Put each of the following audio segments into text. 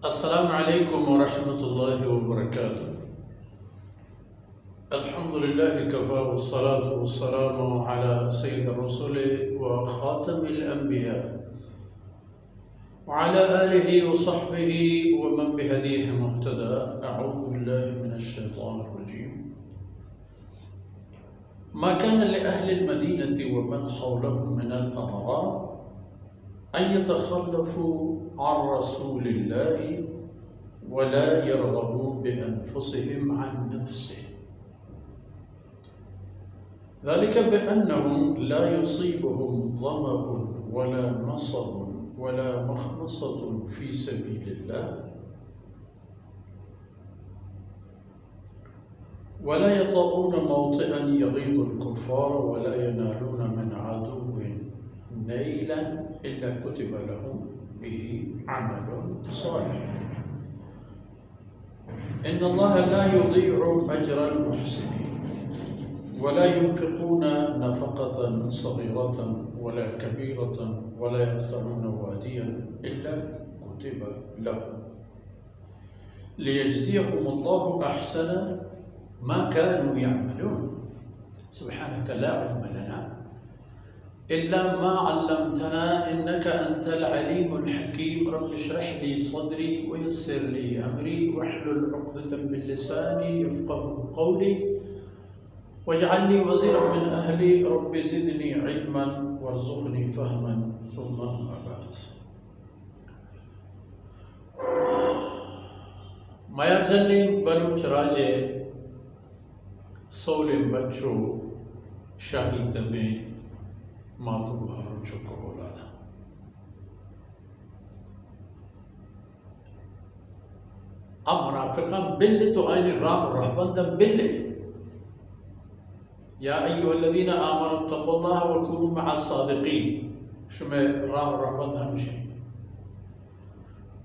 अस्सलामु अलैकुम वरहमतुल्लाहि वबरकातुह। अल्हम्दुलिल्लाहि कफ़ा वस्सलातु वस्सलामु अला सय्यिदिर रसूल व ख़ातमिल अंबिया व अला आलिहि व सहबिहि व मन बिहदीहि मुहतदा। अऊज़ु बिल्लाहि मिनश शैतानिर रजीम। मा कान लिअहलिल मदीनति व मन हौलहुम मिनल अअराब अन यतख़ल्लफ़ू अन रसूलिल्लाहि व ला यरग़बू बिअन्फ़ुसिहिम अन नफ़्सिही ज़ालिका बिअन्नहुम ला युसीबुहुम ज़मअun वला नसबun वला मख़मसतुन फ़ी सबीलिल्लाह वला यतऊन मौतिअन यग़ीज़ुल कुफ़्फ़ार वला यनालून मिन अदुव्विन नैलन इल्ला कुतिबा लहुम बिही अमलुन सालिह इन्नल्लाह ला युज़ीअु अज्रल मुहसिनीन वला युनफ़िक़ून नफ़क़तन सग़ीरतन वला कबीरतन वला यक़तऊन वादियन इल्ला कुतिबा लहुम लियजज़ियहुमुल्लाहु अहसन मा कानू यअमलून। सुब्हानक ला इल्म लना इल्ला मा अल्लमतना इन्नका अंतल अलीमुल हकीम। रब्बि इश्रह ली सदरी व यस्सिर ली अमरी वहलुल उक़दतम मिन लिसानी यफ़क़हू क़ौली वजअल ली वज़ीरन मिन अहली रब्बि ज़िदनी इल्मन वरज़ुक़नी फ़हमन सुम्मा अम्मा बाद। मयाजल्ली बलूच राजे सोलिम बच्चो शाही तमे मातु बुहारो चुको बोला था। अब मुनाफिकान बिल्ले तो आईने राह रहबंदम बिल्ले या अय्युहल्लज़ीना आमनु तक़ुल्लाह व कूनू मअस-सादिक़ीन। शुमे राह रहबंद हमेशा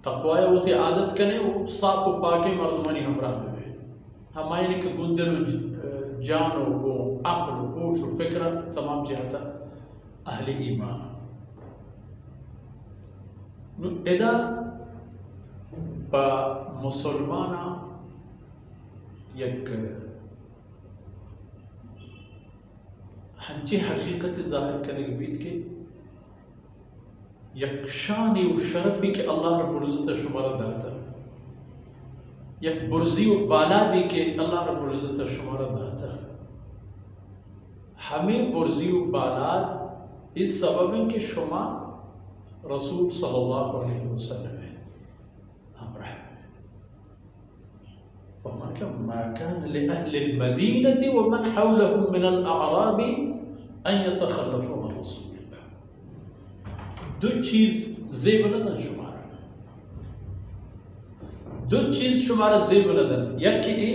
तक़वाय उती आदत कने वो साफ व पाके मर्दमनी हमरा में हमायने के गुंदलो जानो वो अक्ल होश व फिक्र तमाम जहता अहले ईमान एदा बा मुसलमाना यक हंची हकीकत ज़ाहिर करने के बीत के यक शानी व शरफी के अल्लाह रब्बुल इज़्ज़त शुमारा दाता यक बुर्जी व बाला दी के अल्लाह रब्बुल इज़्ज़त शुमारा दाता। हमें बुर्जी व बाला इस सबब है कि शुमा रसूल सल्लल्लाहु अलैहि वसल्लम है हमरा फरमान का मा कान लिअहलिल मदीनति व मन हौलहुम मिनल अअराबि अन यतख़ल्लफ़ू अन रसूलिल्लाह। दो चीज ज़ेब नदन शुमारा दो चीज शुमारा ज़ेब नदन यक कि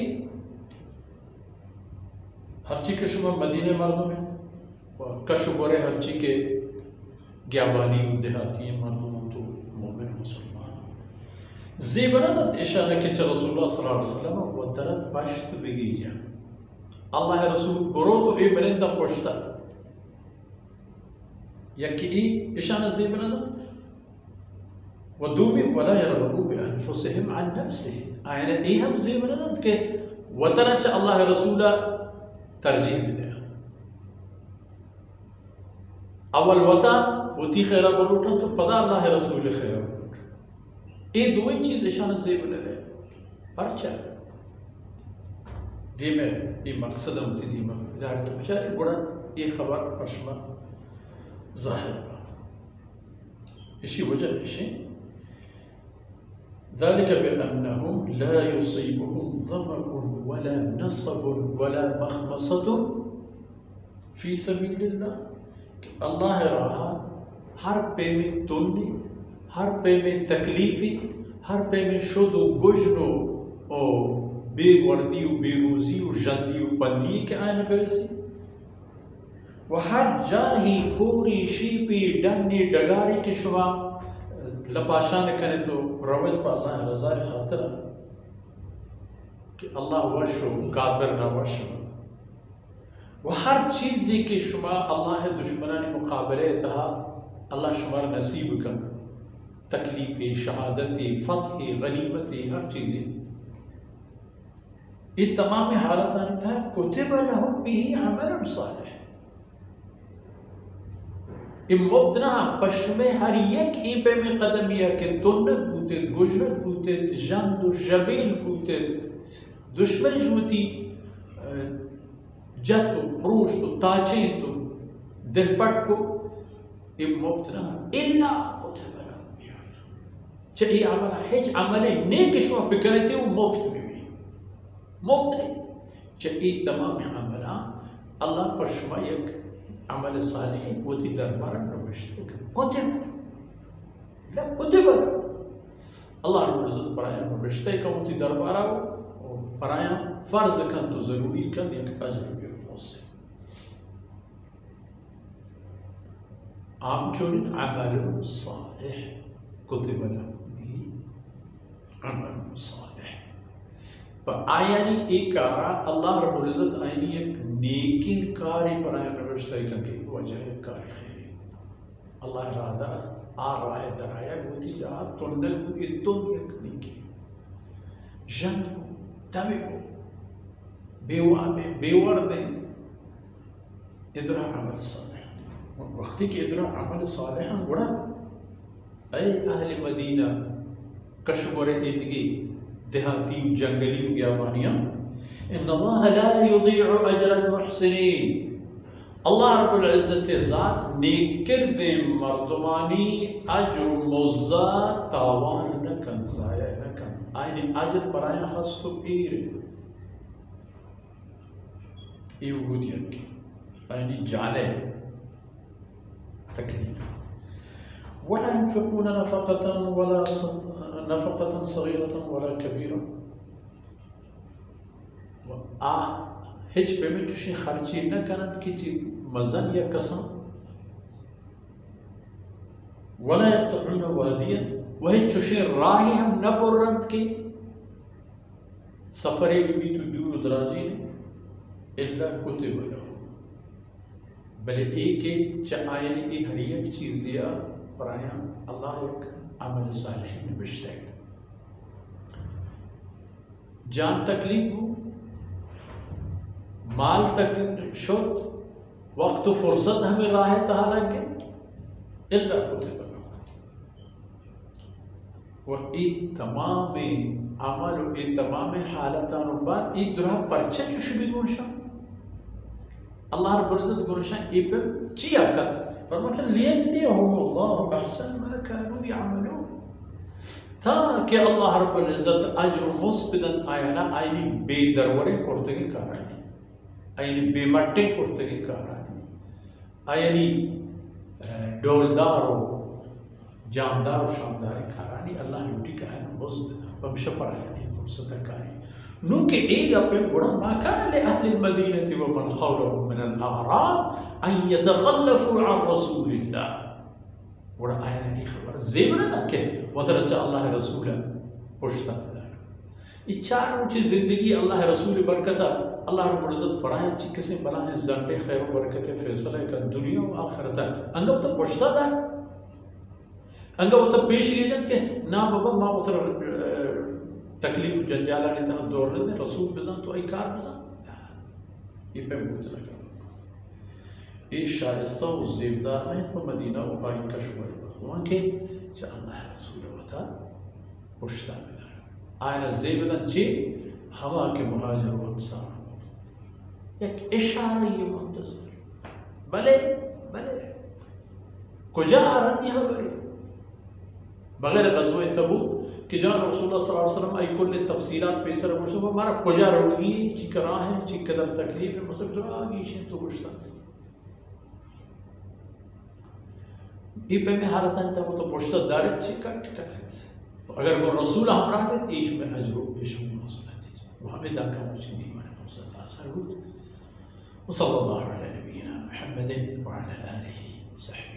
हर चीज के शुमा मदीने मर्दों में कशुबरे हर चीज के ग्याबानी देहाती मर्दों तो मोमिन मुसलमान ज़ेबरदत इशारा के रसूलुल्लाह सल्लल्लाहु अलैहि वसल्लम व तरफ पश्त बिगी जा अल्लाह रसूल बरो तो ए बरिंदा पश्ता यकी इशारा ज़ेबरदत व दूमी वला यरगबू बिअन्फुसिहिम अन नफ्सिही आयना ए हम ज़ेबरदत के वतरच अल्लाह रसूला तरजीह दे अवल वता वती खैरा बोलूटा तो पदा अल्लाह रसूल खैरा बोलूटा ये दो ही चीज इशारा ज़ेब ले परचा दी में ये मकसद होती दी में ज़ाहिर तो बेचारे बड़ा ये खबर पश्मा ज़ाहिर इसी वजह इसी ذلك بأنهم لا يصيبهم ظمأ ولا نصب ولا مخمصة في سبيل الله। अल्लाह रहा हर पे में तुलनी हर पे में तकलीफी हर पे में शुद्ध गुजनो ओ बेवर्दी बेरोजी जंदी बंदी के आने बेरसी वह हर जाही कोरी शीपी डन्नी डगारी के शुमा लपाशान करे तो रवत पर अल्लाह रज़ा खातिर कि अल्लाह वशो काफिर ना वशो वह हर चीज़ के शुमा अल्लाह दुश्मनानी मुकाबले तहा अल्लाह शुमार नसीब कर तकलीफ़ें, शहादतें, फ़तह, गनीमतें, हर चीज़ें, ये तमाम हालत आनी था कुतिब लहुम बिही अमलन सालिह। मुफ्त ना पश्मे हर एक ईपे में कदम या के तुन्नत बूते, गुजरत बूते, जंद जबील बूते, दुश्मनिश बूती, जत प्रोश तो ताचे तो दिलपट को मुफ्त ना इल्ला कुतिब लहुम। चाहिए अमल हिज अमले नेक शो बिकरते वो मुफ्त में भी मुफ्त नहीं। चाहिए तमाम अमला अल्लाह पश्मा एक अमल सालिह वो ती दरबार नविश्ते कुतिब ला कुतिब अल्लाह रब्बुल इज्जत पराया नविश्ते का वो ती दरबार और पराया फर्ज कन तो जरूरी कन एक अजर भी पहुंचे। आम चुनित अमल सालिह कुतिब लहुम अमल सालिह पर आयानी एक कारा अल्लाह रब्बुल इज्जत आयानी एक नेकिन कारी पराया नविश्ते का की वजह कारी खैरी अल्लाह राधा आ रहा है दराया होती जा तुन्नल को इतुम एक नेकी जंत को तबे को बेवा में बेवर दे इधर अमल सालिह वक्ती के इधर अमल सालिह हम बड़ा ऐ अहले मदीना कश्मीर इदगी देहाती जंगली बियाबानियां इन्नल्लाह ला युज़ीअु अजरल मुहसिनीन। अल्लाह रब्बुल इज्जत ज़ात नेकर दे मर्दमानी अजर मुज़्ज़ा तावान न कन ज़ाया न कन आइने अजर पराया हस्तो ईर यूदियन की आइने जाने तकलीफ वला यनफिक़ून नफ़क़तन वला नफ़क़तन सग़ीरतन वला कबीरा हिच पे में तुझे खर्ची न करत की चीज मज़न या कसम वला यक़तऊन वादियन वही तुझे राही हम न बुरंत की सफरे भी तो दूर दराजी इल्ला कुतिब लहुम बले एक चायन की हर एक चीज़ या पराया अल्लाह एक अमल सालिह में बिश्ते जान तकलीफ हो माल तक शुद्ध वक्त फुर्सत हमें राह तहारा के इल्ला कुतिब वो इन तमाम अमल और इन तमाम हालतान बाद एक दुरा परचा चुशबी गुनशा अल्लाह रब्बुल इज्जत गुनशा इब चिया का पर मतलब लियज़ियहुम अल्लाहु अहसन मा कानू यअमलून ताकि अल्लाह रब्बुल इज्जत अजर मुस्बिदन आयना आईनी बेदरवरे करते के कारण आयनी बेमट्टे करते के कारण आयनी डोलदार जानदार और शानदार कारण अल्लाह ड्यूटी का है वंश पर आया फुर्सत कारी नु के एक अपने बड़ा माकान ले अहल मदीनति व मन हौलहुम मिन अल अअराब अन यतखल्लफू अन रसूलिल्लाह बड़ा आया नहीं खबर जेबना तक के वतरचा अल्लाह रसूल पुश्ता इच्छार ऊंची जिंदगी अल्लाह रसूल बरकत अल्लाह रब्बुल इज्जत पढ़ाए अच्छी किसी बला है जंडे खैर बरकत फैसला का दुनिया व आखिरत अंगम तो पुश्ता दा अंगा वो तब पेश किए जाते के ना बाबा माँ उतर तकलीफ जंजाला नहीं था दौर रहे थे रसूल बिजान तो इकार बिजान ये पे मुझे लगा ये शायस्ता और ज़ेबदार में वो मदीना वो आइन का शुगर वहाँ के अल्लाह रसूल वता पुश्ता मिला आयना ज़ेबदार चे हवा के मुहाजिर व अंसार एक इशारा ये मुंतज़र भले भले कुजा आरती खबरी बगैर ग़ज़वा तबूक कि जनाब रसूलुल्लाह सल्लल्लाहु अलैहि वसल्लम आई कुल तफसीलात पेशर मुझसे हमारा कुजा रोगी चिकरा है चिकदर तकलीफ है मतलब जो आगे शे तो गुश्ता ये पे में हालत है तो पुश्ता दार चिकट करत अगर वो रसूल हमरा है तो ईश में अजर पेश मौसूल है वो हमें दा का कुछ नहीं माने फुर्सत आसर हो सल्लल्लाहु अलैहि नबीना मुहम्मद व अला आलिहि व सहबिहि